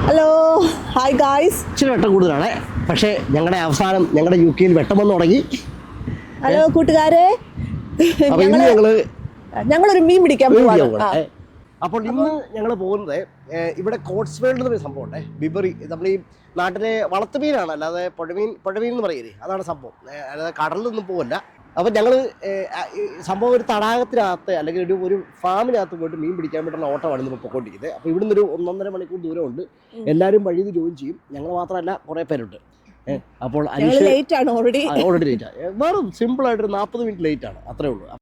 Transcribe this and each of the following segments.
Hello hi guys. ഇച്ചിരി വെട്ടം കൂടുതലാണ്, പക്ഷേ ഞങ്ങളുടെ അവസാനം ഞങ്ങളുടെ UK വെട്ടം വന്ന് തുടങ്ങി. ഹലോ കൂട്ടുകാരെ, അപ്പോൾ ഇന്ന് ഞങ്ങളൊരു മീൻ പിടിക്കാൻ പോവാണ്. അപ്പോൾ ഇന്ന് ഞങ്ങൾ പോകുന്നത് ഇവിടെ കോട്സ്വേൾഡ് എന്നൊരു സംഭവമുണ്ട്. ബിബറി, നമ്മൾ ഈ നാട്ടിലെ വളർത്തു മീനാണ്, അല്ലാതെ പുഴമീൻ എന്ന് പറയില്ലേ, അതാണ് സംഭവം. അല്ലാതെ കടലിലൊന്നും പോകല്ല. അപ്പോൾ ഞങ്ങൾ സംഭവം ഒരു തടാകത്തിനകത്ത് അല്ലെങ്കിൽ ഒരു ഫാമിനകത്ത് പോയിട്ട് മീൻ പിടിക്കാൻ വേണ്ടിയിട്ടുള്ള ഓട്ടമാണ് ഇന്ന് പൊയ്ക്കൊണ്ടിരിക്കുന്നത്. അപ്പോൾ ഇവിടുന്ന് ഒരു 1.5 മണിക്കൂർ ദൂരമുണ്ട്. എല്ലാവരും വഴിയിൽ ജോയിൻ ചെയ്യും. ഞങ്ങൾ മാത്രമല്ല, കുറേ പേരുണ്ട്. അപ്പോൾ ഓൾറെഡി ലേറ്റ് ആണ്. വേറെ സിമ്പിളായിട്ടൊരു 40 മിനിറ്റ് ലേറ്റ് ആണ്, അത്രേ ഉള്ളൂ.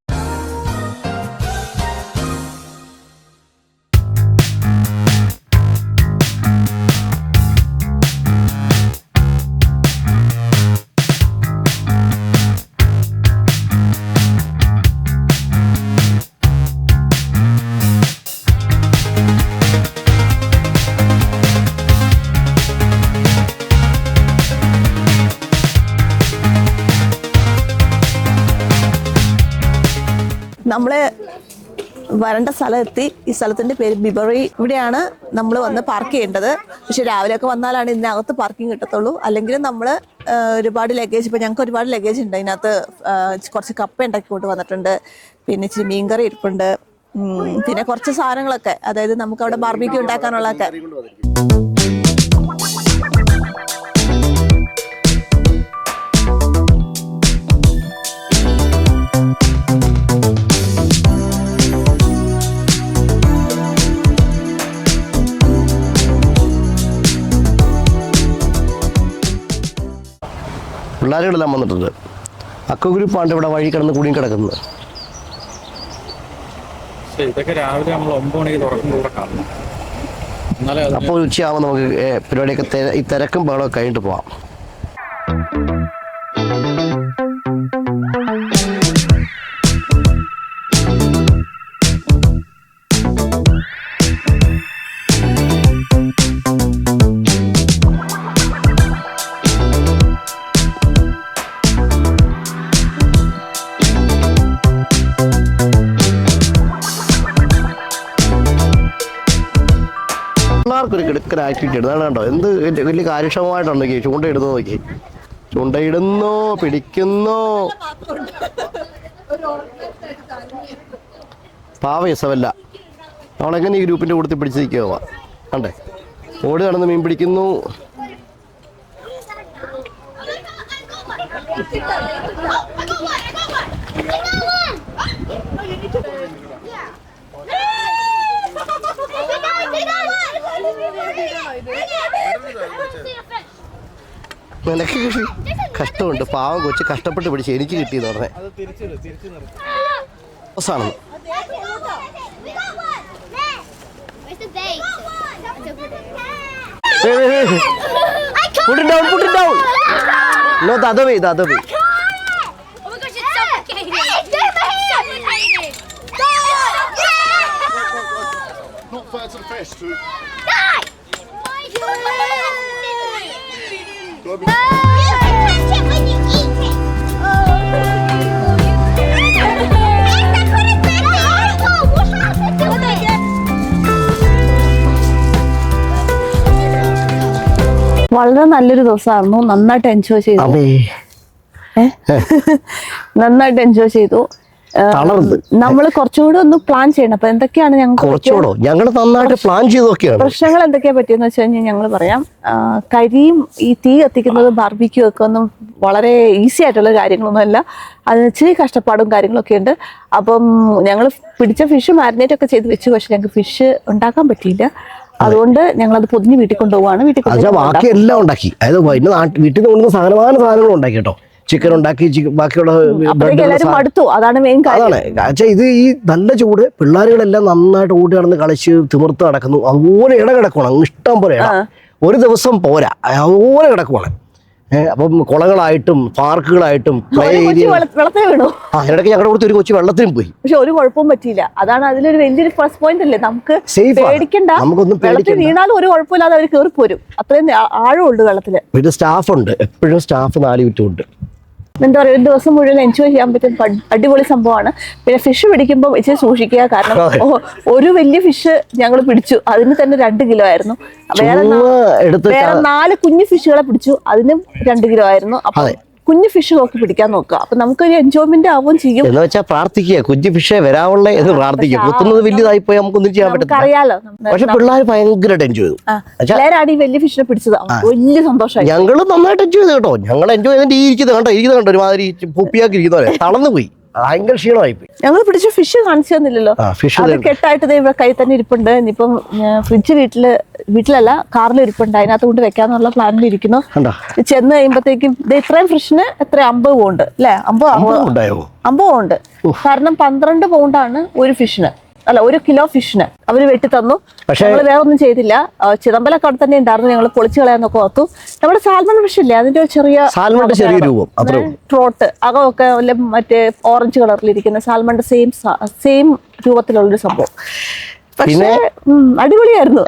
നമ്മള് വരേണ്ട സ്ഥലമെത്തി. ഈ സ്ഥലത്തിന്റെ പേര് ബിബറി. ഇവിടെയാണ് നമ്മൾ വന്ന് പാർക്ക് ചെയ്യേണ്ടത്. പക്ഷെ രാവിലെയൊക്കെ വന്നാലാണ് ഇതിനകത്ത് പാർക്കിംഗ് കിട്ടത്തുള്ളൂ. അല്ലെങ്കിൽ നമ്മൾ ഒരുപാട് ലഗേജ്, ഇപ്പം ഞങ്ങൾക്ക് ഒരുപാട് ലഗേജ് ഉണ്ട്. അതിനകത്ത് കുറച്ച് കപ്പ ഉണ്ടാക്കിക്കൊണ്ട് വന്നിട്ടുണ്ട്, പിന്നെ ഇച്ചിരി മീൻകറി ഇരിപ്പുണ്ട്, പിന്നെ കുറച്ച് സാധനങ്ങളൊക്കെ, അതായത് നമുക്ക് അവിടെ ബാർബിക്യൂ ഉണ്ടാക്കാനുള്ളതൊക്കെ. പിള്ളേരുകളെല്ലാം വന്നിട്ടുണ്ട്. അക്ക ഗ്രൂപ്പാണ് ഇവിടെ വഴി കിടന്ന് കുടുങ്ങി കിടക്കുന്നത്. ഇതൊക്കെ രാവിലെ നമ്മൾ 9 മണിക്ക് തുറക്കും. അപ്പോൾ ഉച്ചയാകുമ്പോൾ നമുക്ക് പരിപാടിയൊക്കെ ഈ തിരക്കും ബഹളമൊക്കെ കഴിഞ്ഞിട്ട് പോവാം. പിള്ളേർക്കൊരു കിടക്കൊരു ആക്ടിവിറ്റി ഉണ്ട്. അതാണ് കണ്ടോ, എന്ത് വലിയ കാര്യക്ഷമമായിട്ടാണ് നോക്കി ചൂണ്ടയിടുന്നത്. നോക്കി ചൂണ്ടയിടുന്നോ, പിടിക്കുന്നോ. പാവ യസവല്ല, അവളെങ്ങനെ ഈ ഗ്രൂപ്പിൻ്റെ കൂടുതൽ പിടിച്ച് നിൽക്കുക. കണ്ടേ, ഓടി നടന്ന് മീൻ പിടിക്കുന്നു. നിനക്ക് കൃഷി കഷ്ടമുണ്ട്, പാവം കൊച്ച് കഷ്ടപ്പെട്ട് പിടിച്ച് എനിക്ക് കിട്ടിയെന്ന് പറഞ്ഞേ. അവസാനം put it down. No, the other way. Oh my gosh, it's suffocating. Hey, suffocating. Not fair to the fish, too. Die! Go You catch it when you eat it. What happened to it? വളരെ നല്ലൊരു ദിവസമായിരുന്നു. നന്നായിട്ട് enjoy ചെയ്തു. നന്നായിട്ട് enjoy ചെയ്തു. നമ്മൾ കുറച്ചുകൂടി ഒന്ന് പ്ലാൻ ചെയ്യണം. അപ്പൊ എന്തൊക്കെയാണ് ഞങ്ങൾ നന്നായിട്ട് പ്ലാൻ ചെയ്തൊക്കെയാണ്. പ്രശ്നങ്ങൾ എന്തൊക്കെയാ പറ്റിയെന്ന് വെച്ച് കഴിഞ്ഞാൽ ഞങ്ങൾ പറയാം. കരിയും ഈ തീ കത്തിക്കുന്നത്, ബാർബിക്യൂ ഒക്കെ ഒന്നും വളരെ ഈസി ആയിട്ടുള്ള കാര്യങ്ങളൊന്നും അല്ല. അതിന് ഇച്ചിരി കഷ്ടപ്പാടും കാര്യങ്ങളൊക്കെ ഉണ്ട്. അപ്പം ഞങ്ങൾ പിടിച്ച ഫിഷ് മാരിനേറ്റ് ഒക്കെ ചെയ്ത് വെച്ചു. പക്ഷെ ഞങ്ങൾക്ക് ഫിഷ് ഉണ്ടാക്കാൻ പറ്റിയില്ല. അതുകൊണ്ട് ഞങ്ങളത് പൊതിഞ്ഞ് വീട്ടിൽ കൊണ്ടുപോവാണ്. ബാക്കി എല്ലാം ഉണ്ടാക്കി, അതായത് വീട്ടിൽ നിന്ന് കൊണ്ടുവന്ന സാധനങ്ങൾ ഉണ്ടാക്കി കേട്ടോ. ചിക്കൻ ഉണ്ടാക്കി, ബാക്കിയുള്ള മടുത്തു. അതാണ് മെയിൻ കാര്യം. ഇത് ഈ നല്ല ചൂട്, പിള്ളേരുകളെല്ലാം നന്നായിട്ട് ഓടി നടന്ന് കളിച്ച് തിമിർത്ത് നടക്കുന്നു. അതുപോലെ ഇട കിടക്കുവാണ്, ഇഷ്ടം പോലെ ഇട. ഒരു ദിവസം പോരാ, അതുപോലെ കിടക്കുവാണ്. അപ്പം കുളങ്ങളായിട്ടും പാർക്കുകളായിട്ടും വെള്ളത്തിൽ വീണു. ഇടയ്ക്ക് ഞങ്ങളുടെ കൂടെ ഒരു കൊച്ചു വെള്ളത്തിനും പോയി. പക്ഷെ ഒരു കുഴപ്പവും പറ്റിയില്ല. അതാണ് അതിലൊരു വലിയൊരു പ്ലസ് പോയിന്റ് അല്ലേ. നമുക്ക് പേടിക്കണ്ട, വെള്ളത്തിൽ വീണാലും ഒരു കുഴപ്പമില്ലാതെ അവർ കയറി പോരും. അത്രയും ആഴമുണ്ട് വെള്ളത്തില്. പിന്നെ സ്റ്റാഫ് ഉണ്ട്, എപ്പോഴും സ്റ്റാഫ് 4 ചുറ്റുമുണ്ട്. എന്താ പറയുക, ഒരു ദിവസം മുഴുവൻ എൻജോയ് ചെയ്യാൻ പറ്റും. അടിപൊളി സംഭവമാണ്. പിന്നെ ഫിഷ് പിടിക്കുമ്പോൾ ഇച്ചിരി സൂക്ഷിക്കുക. കാരണം ഒരു വലിയ ഫിഷ് ഞങ്ങൾ പിടിച്ചു, അതിന് തന്നെ 2 കിലോ ആയിരുന്നു. വേറെ 4 കുഞ്ഞു ഫിഷുകളെ പിടിച്ചു, അതിനും 2 കിലോ ആയിരുന്നു. അപ്പൊ കുഞ്ഞു ഫിഷ് നോക്കി പിടിക്കാൻ നോക്കുക. അപ്പൊ നമുക്കൊരു എൻജോയ്മെന്റ് ആവുകയും ചെയ്യും. എന്ന് വെച്ചാൽ പ്രാർത്ഥിക്കുക, കുഞ്ഞു ഫിഷേ വരാവുള്ളേ എന്ന് പ്രാർത്ഥിക്കുക. കുത്തുന്നത് വലിയതായി പോയി നമുക്കൊന്നും ചെയ്യാൻ പറ്റില്ല. അറിയാലോ, പക്ഷെ പിള്ളേർ ഭയങ്കരമായിട്ട് എൻജോയ് ചെയ്തു. പിള്ളേരാണ് ഈ വലിയ ഫിഷിനെ പിടിച്ചത്, വലിയ സന്തോഷമായി. ഞങ്ങൾ നന്നായിട്ട് എൻജോയ് ചെയ്തു കേട്ടോ. ഞങ്ങൾ എൻജോയ് ചെയ്തിട്ട് ഇരിക്കുന്നത് കണ്ടോ ഒരുമാതിരി പുപ്പിയാക്കി ഇരിക്കുന്നവരെ തളർന്നു പോയി, ഭയങ്കര ക്ഷീണമായി പോയി. ഞങ്ങൾ പിടിച്ച ഫിഷ് കാണിച്ചു തന്നില്ലല്ലോ. അത് കെട്ടായിട്ട് ഇവിടെ കൈ തന്നെ ഇരിപ്പുണ്ട്. ഇനിയിപ്പം ഫ്രിഡ്ജ് വീട്ടിലല്ല കാറിൽ ഇരിപ്പുണ്ട്. അതിനകത്ത് കൊണ്ട് വെക്കാന്നുള്ള പ്ലാനിൽ ഇരിക്കുന്നു. ചെന്ന് കഴിയുമ്പോഴത്തേക്കും ഇത്രയും ഫിഷിന് എത്ര 50 പൗണ്ട് അല്ലെ? 50 പൗണ്ട്. കാരണം 12 പൗണ്ടാണ് ഒരു ഫിഷിന്, അല്ല 1 കിലോ ഫിഷിന് അവര് വെട്ടി തന്നു. ഞങ്ങൾ വേറെ ഒന്നും ചെയ്തില്ല. ചിദംബലൊക്കെ അവിടെ തന്നെ ഉണ്ടായിരുന്നു. ഞങ്ങൾ പൊളിച്ചു കളയാന്നൊക്കെ ഓർത്തു. നമ്മുടെ സാൽമൺ ഫിഷ് ഇല്ലേ, അതിന്റെ ചെറിയ രൂപം ട്രോട്ട് അകമൊക്കെ മറ്റേ ഓറഞ്ച് കളറിലിരിക്കുന്ന സാൽമണിന്റെ സെയിം രൂപത്തിലുള്ളൊരു സംഭവം. പിന്നെ അടിപൊളിയായിരുന്നു.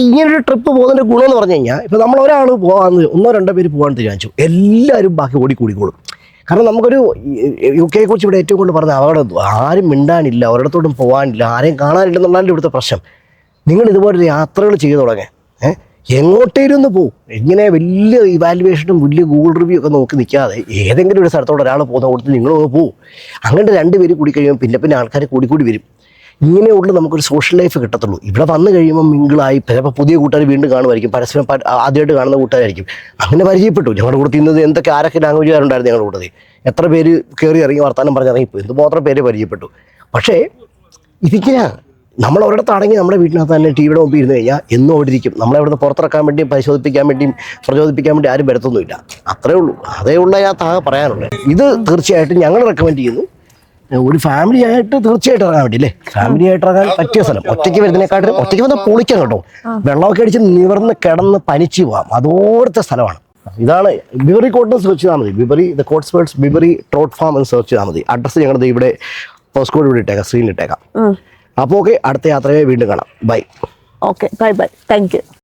ഇങ്ങനൊരു ട്രിപ്പ് പോകുന്നതിന്റെ ഗുണം എന്ന് പറഞ്ഞു കഴിഞ്ഞാൽ, ഇപ്പൊ നമ്മൾ ഒരാൾ പോകാൻ 1-2 പേര് പോകാൻ തീരുമാനിച്ചു, എല്ലാവരും ബാക്കി ഓടിക്കൂടിക്കോളും. കാരണം നമുക്കൊരു UK കുറിച്ച് ഇവിടെ ഏറ്റവും കൂടുതൽ പറഞ്ഞ അപകടം, ആരും മിണ്ടാനില്ല, ഒരിടത്തോട്ടും പോകാനില്ല, ആരെയും കാണാനില്ലെന്നുള്ളതിൻ്റെ ഇവിടുത്തെ പ്രശ്നം. നിങ്ങൾ ഇതുപോലെ യാത്രകൾ ചെയ്തു തുടങ്ങി എങ്ങോട്ടേലും ഒന്ന് പോകും. ഇങ്ങനെ വലിയ ഇവാലുവേഷനും വലിയ ഗൂഗിൾ റിവ്യൂ ഒക്കെ നോക്കി നിൽക്കാതെ ഏതെങ്കിലും ഒരു സ്ഥലത്തോടെ ഒരാൾ പോകുന്ന കൊടുത്ത് നിങ്ങളൊന്ന് പോകും. അങ്ങനെ 2 പേര് കൂടി കഴിയുമ്പോൾ പിന്നെ ആൾക്കാർ കൂടി വരും. ഇങ്ങനെയുള്ള നമുക്കൊരു സോഷ്യൽ ലൈഫ് കിട്ടത്തുള്ളൂ. ഇവിടെ വന്നു കഴിയുമ്പോൾ മിങ്കിളായി ചിലപ്പോൾ പുതിയ കൂട്ടുകാർ വീണ്ടും കാണുമായിരിക്കും, പരസ്പരം ആദ്യമായിട്ട് കാണുന്ന കൂട്ടുകാരായിരിക്കും. അങ്ങനെ പരിചയപ്പെട്ടു. ഞങ്ങളുടെ കൂടെ ഇന്നത് ആരൊക്കെ ലാംഗ്വേജുകാരുണ്ടായിരുന്നു ഞങ്ങളുടെ കൂട്ടത്തിൽ. എത്ര പേര് കയറി ഇറങ്ങി വർത്താനം പറഞ്ഞിറങ്ങിപ്പോയി, എന്തുമാത്രം പേര് പരിചയപ്പെട്ടു. പക്ഷേ ഇതിങ്ങനെ നമ്മൾ ഒരിടത്താണെങ്കിൽ നമ്മുടെ വീട്ടിനകത്ത് തന്നെ ടി വിയുടെ മുമ്പിൽ ഇരുന്ന് കഴിഞ്ഞാൽ എന്നും അവിടെ ഇരിക്കും. നമ്മളെ ഇവിടുന്ന് പുറത്തിറക്കാൻ വേണ്ടിയും പരിശോധിപ്പിക്കാൻ വേണ്ടിയും പ്രചോദിപ്പിക്കാൻ വേണ്ടി ആരും വരത്തൊന്നുമില്ല. അത്രേ ഉള്ളൂ. അതേ ഉള്ള യാത്ര പറയാനുള്ളത്. ഇത് തീർച്ചയായിട്ടും ഞങ്ങൾ റെക്കമെൻഡ് ചെയ്യുന്നു. ഒരു ഫാമിലി ആയിട്ട് തീർച്ചയായിട്ടും ഇറങ്ങാൻ വേണ്ടി അല്ലേ, ഫാമിലി ആയിട്ട് ഇറങ്ങാൻ പറ്റിയ സ്ഥലം. ഒറ്റയ്ക്ക് വരുന്നതിനെക്കാട്ടും ഒറ്റയ്ക്ക് വന്നാൽ പൊളിക്കാം കേട്ടോ. വെള്ളമൊക്കെ അടിച്ച് നിവർന്ന് കിടന്ന് പനിച്ച് പോവാം, അതോടത്തെ സ്ഥലമാണ്. ഇതാണ് ബിബറി കോട്ട് സെർച്ച് ചെയ്താൽ മതി. ബിബറി ദ കോട്ട്സ്വേൾഡ്സ് ബിബറി ട്രോട്ട് ഫാം എന്ന് സെർച്ച് ചെയ്താൽ മതി. അഡ്രസ്സ് ഞങ്ങളുടെ ഇവിടെ പോസ്റ്റ് കോഡ് ഇവിടെ ഇട്ടേക്കാം, സ്ക്രീനിൽ ഇട്ടേക്കാം. അപ്പോൾ ഓക്കെ, അടുത്ത യാത്രയെ വീണ്ടും കാണാം. Bye. Okay, bye. Thank U.